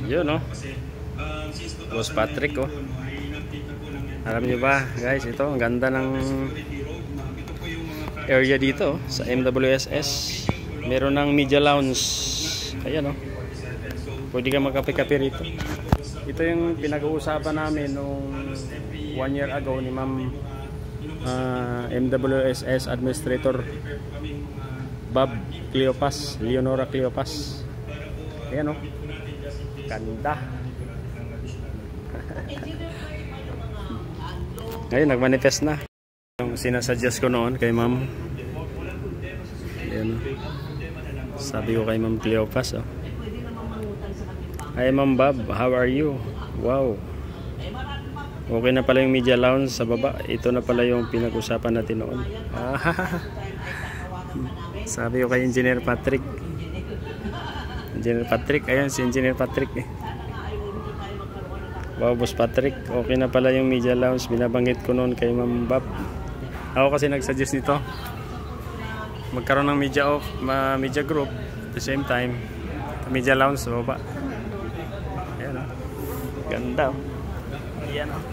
Yun, no? Boss Patrick, oh. Alam niyo ba, guys, ito ang ganda ng area dito, sa MWSS. Meron ng media lounge. Ayan, oh. Pwede ka magkape-kape rito. Ito yung pinag-uusapan namin nung 1 year ago ni Ma'am MWSS Administrator Bob Cleopas, Leonora Cleopas. Ayan, oh. Ganda. Ngayon nagmanifest na yung sinasuggest ko noon kay Ma'am. Ayan, oh. Sabi ko kay Ma'am Cleopas, oh. Hi Ma'am Bob, how are you? Wow. Okay na pala yung media lounge sa baba. Ito na pala yung pinag-usapan natin noon. Sabi ko kay Engineer Patrick. Engineer Patrick, ayan si Engineer Patrick. Wow, Boss Patrick, okay na pala yung media lounge. Binabanggit ko noon kay Ma'am Bob. Ako kasi nag-suggest nito. Magkaroon ng media group at the same time media lounge sa baba. Ayan, oh. Ganda, oh. Ayan, oh.